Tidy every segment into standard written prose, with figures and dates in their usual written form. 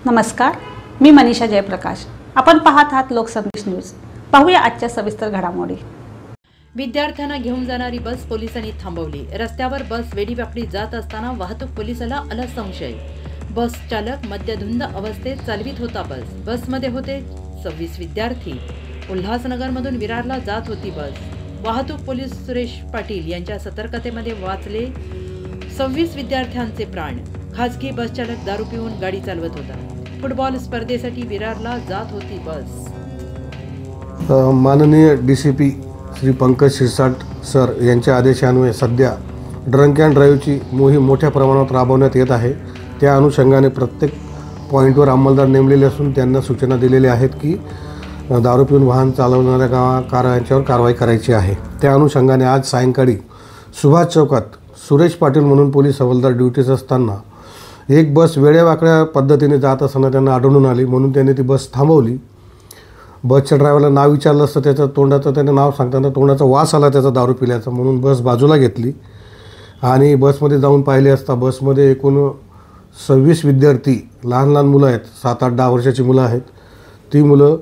नमस्कार, मी मनीषा जयप्रकाश। आपण पाहत आहात लोकसंदेश न्यूज। पाहूया आजच्या सविस्तर घडामोडी। विद्यार्थ्यांना घेऊन जाणारी बस पोलिसांनी थांबवली। रस्त्यावर बस वेडीवाकडी जात असताना वाहतूक पोलिसाला आला संशय। बस चालक मद्यधुंद अवस्थेत चालवित होता बस। बसमध्ये होते 26 विद्यार्थी। उल्हासनगरमधून विरारला जात होती बस। वाहतूक पोलीस सुरेश पाटील यांच्या सतर्कतेमध्ये वाचले 26 विद्यार्थ्यांचे प्राण। खासगी बस चालक दारू पिऊन गाडी चालवत होता। फुटबॉल स्पर्धेसाठी विरारला जात होती बस। माननीय डीसीपी श्री पंकज शिरसाट सर यांच्या आदेशान्वये सध्या ड्रंक अँड ड्राईव्हची मोहीम मोठ्या प्रमाणात राबवण्यात येत आहे। त्या अनुषंगाने प्रत्येक पॉईंटवर अंमलदार नेमलेले असून त्यांना सूचना दिलेल्या आहेत की दारू पिऊन वाहन चालवणाऱ्या कारवायांच्यावर कारवाई करायची आहे। त्या अनुषंगाने आज सायंकाळी सुभाष चौकात सुरेश पाटील म्हणून पोलीस हवालदार ड्युटीस असताना एक बस वेड्यावाकड्या पद्धतीने जात असताना त्यांना आढळून आली, म्हणून त्यांनी ती बस थांबवली। बसच्या ड्रायव्हरला नाव विचारलं असतं, त्याचं तोंडाचं त्याने नाव सांगताना तोंडाचा वास आला त्याचा दारू पिल्याचा, म्हणून बस बाजूला घेतली आणि बसमध्ये जाऊन पाहिले असता बसमध्ये एकूण 26 विद्यार्थी लहान लहान मुलं आहेत, 7, 8, 10 वर्षाची मुलं आहेत। ती मुलं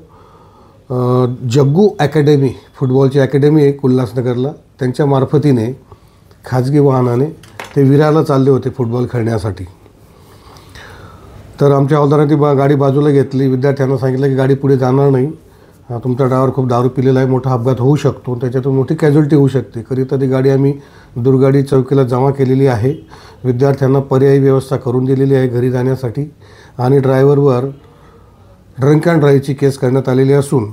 जग्गू अकॅडमी फुटबॉलची अकॅडमी आहे उल्हासनगरला, त्यांच्या मार्फतीने खाजगी वाहनाने ते विरारला चालले होते फुटबॉल खेळण्यासाठी। तर आमच्या हवालदारांनी गाडी बाजूला घेतली। विद्यार्थ्यांना सांगितलं की गाडी पुढे जाणार नाही, तुमचा ड्रायव्हर खूप दारू पिलेला आहे, मोठा अपघात होऊ शकतो, त्याच्यातून मोठी कॅज्युअल्टी होऊ शकते। करिता ती गाडी आम्ही दुर्गाडी चौकीला जमा केलेली आहे। विद्यार्थ्यांना पर्यायी व्यवस्था करून दिलेली आहे घरी जाण्यासाठी आणि ड्रायव्हरवर ड्रंक अँड ड्राईव्हची केस करण्यात आलेली असून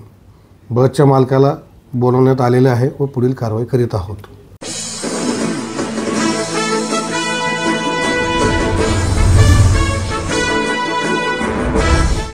बसच्या मालकाला बोलवण्यात आलेले आहे व पुढील कारवाई करीत आहोत।